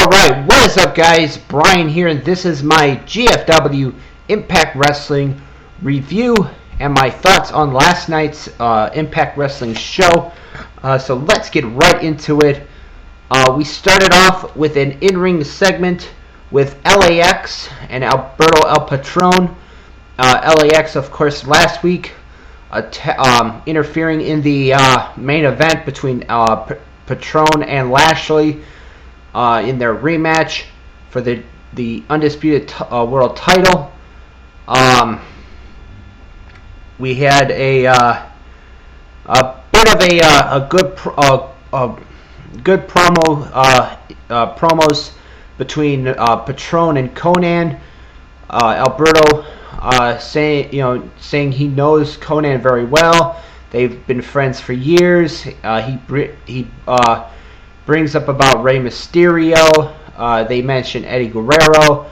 Alright, what is up guys? Brian here, and this is my GFW Impact Wrestling review and my thoughts on last night's Impact Wrestling show. So let's get right into it. We started off with an in-ring segment with LAX and Alberto El Patron. LAX, of course, last week interfering in the main event between Patron and Lashley. In their rematch for the undisputed world title. We had a bit of a good promos between Patron and Konnan. Alberto saying he knows Konnan very well. They've been friends for years. He brings up about Rey Mysterio. They mention Eddie Guerrero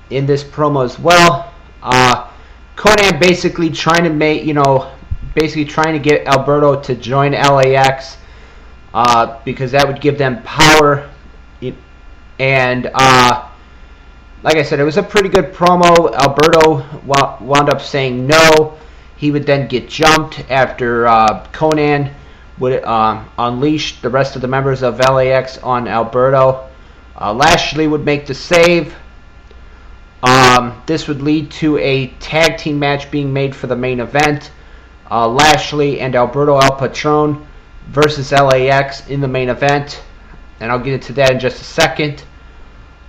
in this promo as well. Konnan basically trying to get Alberto to join LAX because that would give them power. And like I said, it was a pretty good promo. Alberto wound up saying no. He would then get jumped after Konnan would unleash the rest of the members of LAX on Alberto. Lashley would make the save. This would lead to a tag team match being made for the main event. Lashley and Alberto El Patron versus LAX in the main event. And I'll get into that in just a second.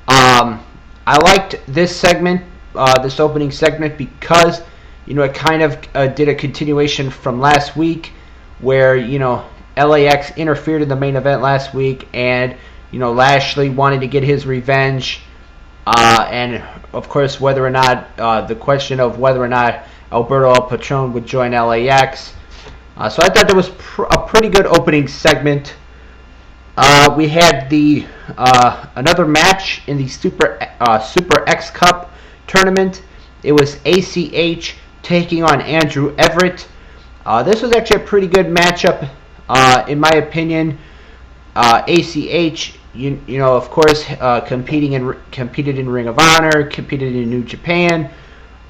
I liked this segment, this opening segment, because it kind of did a continuation from last week, where LAX interfered in the main event last week, and Lashley wanted to get his revenge, and of course the question of whether or not Alberto El Patron would join LAX. So I thought that was a pretty good opening segment. We had the another match in the Super X Cup tournament. It was ACH taking on Andrew Everett. This was actually a pretty good matchup, in my opinion. ACH, of course, competed in Ring of Honor, competed in New Japan.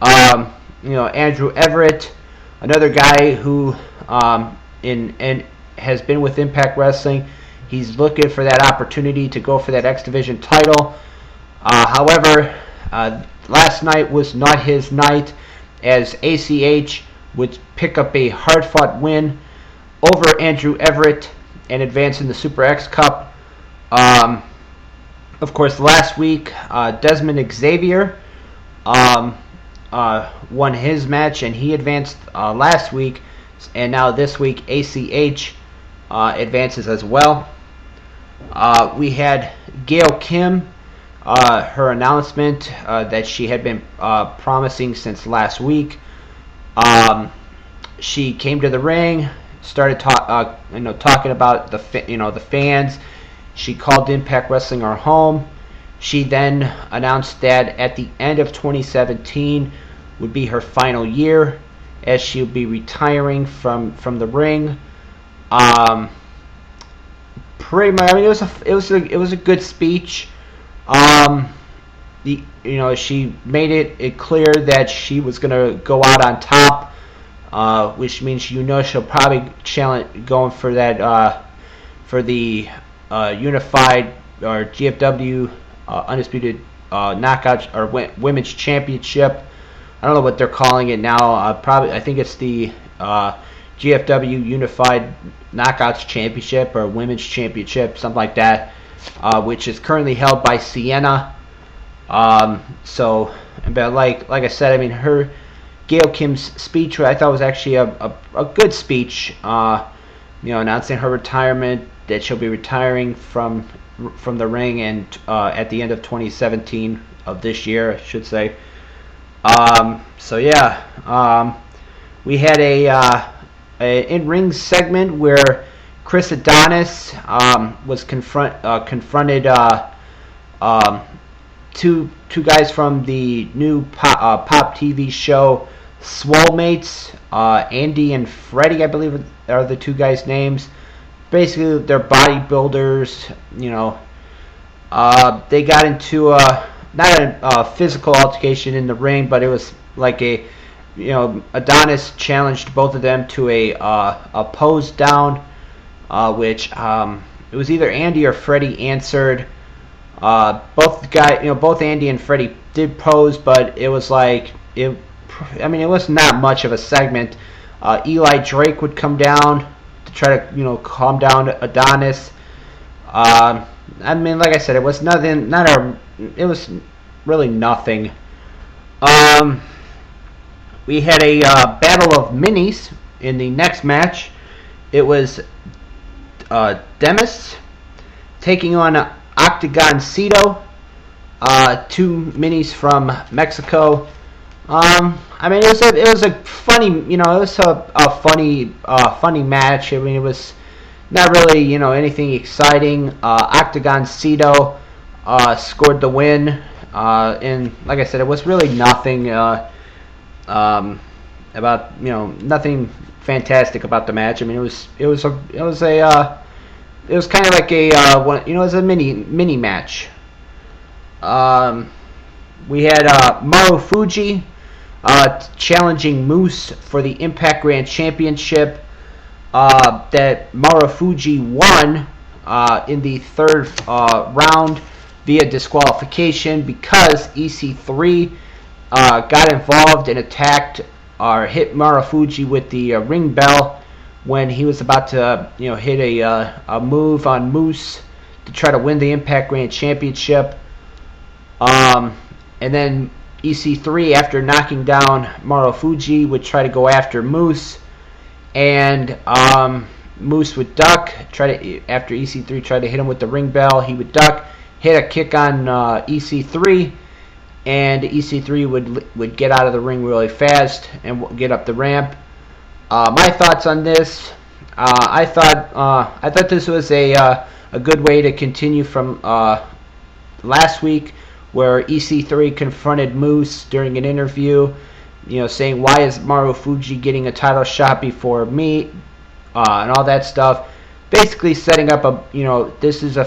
Andrew Everett, another guy who has been with Impact Wrestling. He's looking for that opportunity to go for that X Division title. However, last night was not his night, as ACH would pick up a hard-fought win over Andrew Everett and advance in the Super X Cup. Of course, last week, Desmond Xavier won his match, and he advanced last week. And now this week, ACH advances as well. We had Gail Kim, her announcement that she had been promising since last week. She came to the ring, started talking about the fans. She called Impact Wrestling her home. She then announced that at the end of 2017 would be her final year, as she would be retiring from the ring. Pretty much, I mean, it was a good speech. She made it clear that she was gonna go out on top, which means she'll probably going for that for the unified or GFW undisputed knockout or women's championship. I don't know what they're calling it now. I think it's the GFW Unified Knockouts Championship or Women's Championship, something like that, which is currently held by Sienna. But like I said, I mean, Gail Kim's speech, I thought was actually a good speech. Announcing her retirement, that she'll be retiring from the ring, and at the end of 2017 of this year, I should say. We had a in-ring segment where Chris Adonis was confronted two guys from the new pop TV show Swolemates. Andy and Freddie, I believe, are the two guys' names. Basically, they're bodybuilders. They got into not a physical altercation in the ring, but it was like Adonis challenged both of them to a pose down, which it was either Andy or Freddie answered. Both Andy and Freddie did pose, but it was like it. I mean, it was not much of a segment. Eli Drake would come down to try to calm down Adonis. I mean, like I said, it was nothing. It was really nothing. We had a battle of minis in the next match. It was Demis taking on Octagoncito, two minis from Mexico. I mean, it was a funny, it was a funny match. I mean, it was not really, anything exciting. Octagoncito scored the win, and like I said, it was really nothing about, nothing fantastic about the match. I mean, it was kind of like it was a mini match. We had Marufuji challenging Moose for the Impact Grand Championship. That Marufuji won in the third round via disqualification because EC3 got involved and attacked or hit Marufuji with the ring bell when he was about to hit a move on Moose to try to win the Impact Grand Championship. And then EC3, after knocking down Marufuji, would try to go after Moose, and Moose would duck. After EC3 tried to hit him with the ring bell, he would duck, hit a kick on EC3, and EC3 would get out of the ring really fast and get up the ramp. My thoughts on this: I thought this was a good way to continue from last week, where EC3 confronted Moose during an interview, saying, "Why is Marufuji getting a title shot before me?" And all that stuff. Basically, setting up this is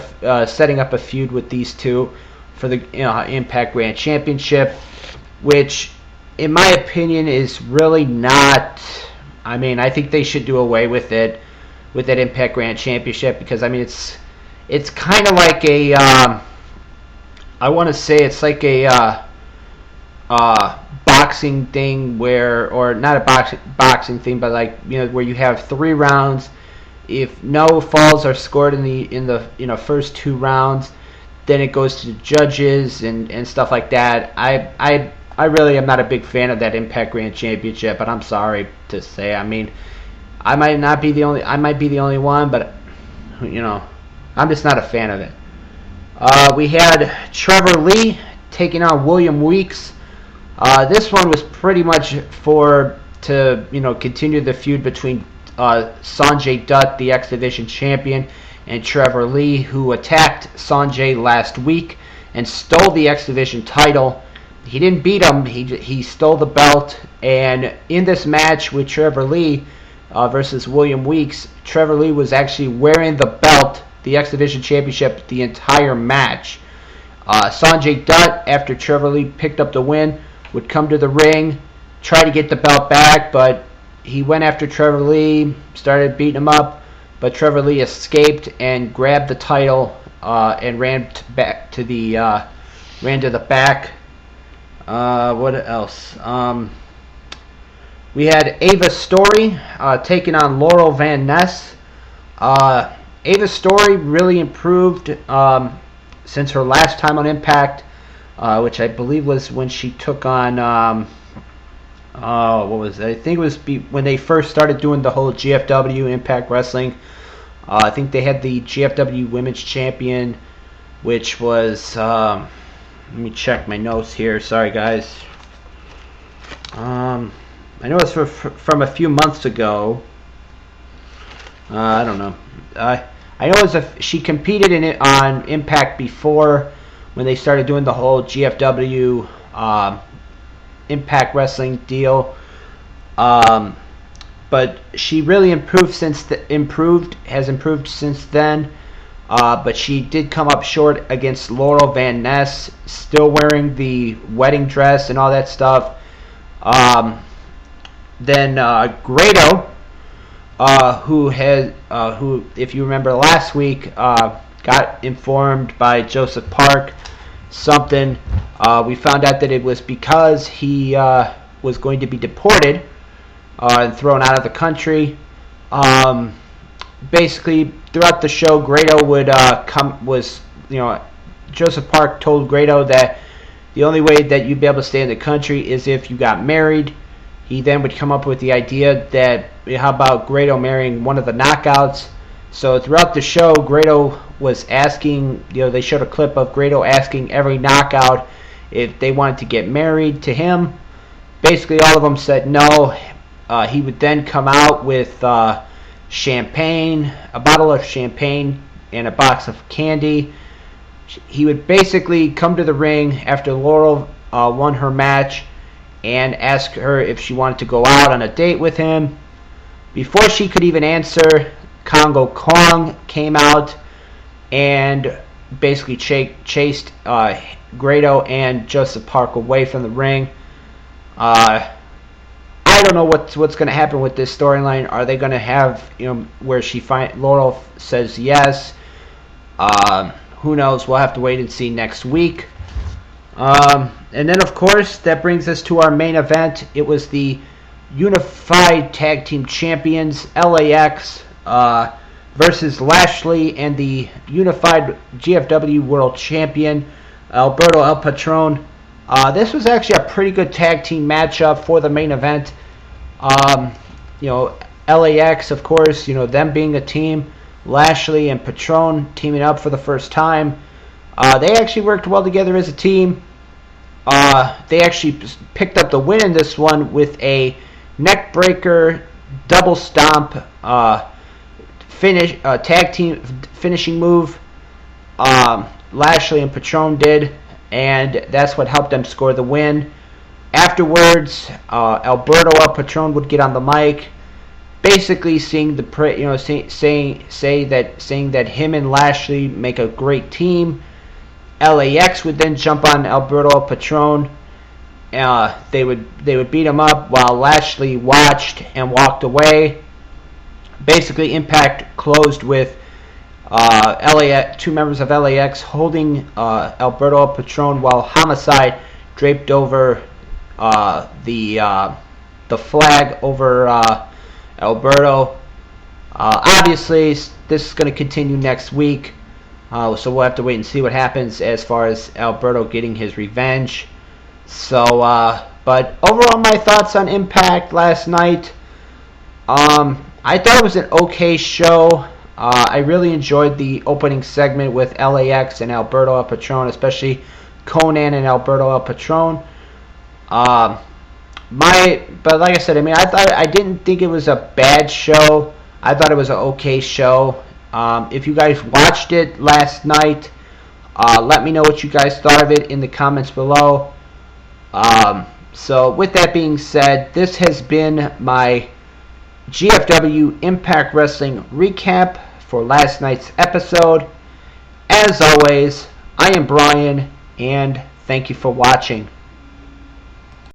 setting up a feud with these two for the Impact Grand Championship, which, in my opinion, is really not. I mean, I think they should do away with it, with that Impact Grand Championship, because I mean it's kind of like a I want to say it's like a boxing thing or not a boxing thing, but like where you have 3 rounds. If no falls are scored in the first 2 rounds, then it goes to the judges and stuff like that. I really am not a big fan of that Impact Grand Championship, but I'm sorry to say. I mean, I might be the only one, but I'm just not a fan of it. We had Trevor Lee taking on William Weeks. This one was pretty much to continue the feud between Sanjay Dutt, the X Division champion, and Trevor Lee, who attacked Sanjay last week and stole the X Division title. He didn't beat him. He stole the belt. And in this match with Trevor Lee versus William Weeks, Trevor Lee was actually wearing the belt, the X Division Championship, the entire match. Sanjay Dutt, after Trevor Lee picked up the win, would come to the ring, try to get the belt back, but he went after Trevor Lee, started beating him up, but Trevor Lee escaped and grabbed the title and ran to the back. What else? We had Ava Story taking on Laurel Van Ness. Ava Story really improved since her last time on Impact, which I believe was when she took on what was it? I think it was when they first started doing the whole GFW Impact Wrestling. I think they had the GFW Women's Champion, which was let me check my notes here. Sorry, guys. I know it's from a few months ago. I don't know. I know she competed in it on Impact before, when they started doing the whole GFW Impact Wrestling deal. But she really has improved since then. but she did come up short against Laurel Van Ness, still wearing the wedding dress and all that stuff. Then Grado, who, if you remember last week, got informed by Joseph Park something. We found out that it was because he was going to be deported and thrown out of the country. Basically, throughout the show, Grado would Joseph Park told Grado that the only way that you'd be able to stay in the country is if you got married. He then would come up with the idea that, how about Grado marrying one of the knockouts? So throughout the show, Grado was asking, they showed a clip of Grado asking every knockout if they wanted to get married to him. Basically, all of them said no. He would then come out with champagne, a bottle of champagne, and a box of candy. He would basically come to the ring after Laurel won her match and ask her if she wanted to go out on a date with him. Before she could even answer, Congo Kong came out and basically chased Grado and Joseph Park away from the ring. I don't know what's going to happen with this storyline. Are they going to have where Laurel says yes? Who knows? We'll have to wait and see next week. And then, of course, that brings us to our main event. It was the Unified Tag Team Champions, LAX, versus Lashley and the Unified GFW World Champion, Alberto El Patron. This was actually a pretty good tag team matchup for the main event. LAX, of course, them being a team, Lashley and Patron teaming up for the first time. They actually worked well together as a team. They actually picked up the win in this one with a neck breaker, double stomp, tag team finishing move. Lashley and Patron did, and that's what helped them score the win. Afterwards, Alberto El Patron would get on the mic, basically saying that him and Lashley make a great team. LAX would then jump on Alberto El Patron. They would beat him up while Lashley watched and walked away. Basically, Impact closed with two members of LAX holding Alberto El Patron while Homicide draped over the flag over Alberto. Obviously, this is going to continue next week, so we'll have to wait and see what happens as far as Alberto getting his revenge. So, but overall, my thoughts on Impact last night. I thought it was an okay show. I really enjoyed the opening segment with LAX and Alberto El Patron, especially Conan and Alberto El Patron. But like I said, I didn't think it was a bad show. I thought it was an okay show. If you guys watched it last night, let me know what you guys thought of it in the comments below. So with that being said, this has been my GFW Impact Wrestling recap for last night's episode. As always, I am Brian, and thank you for watching.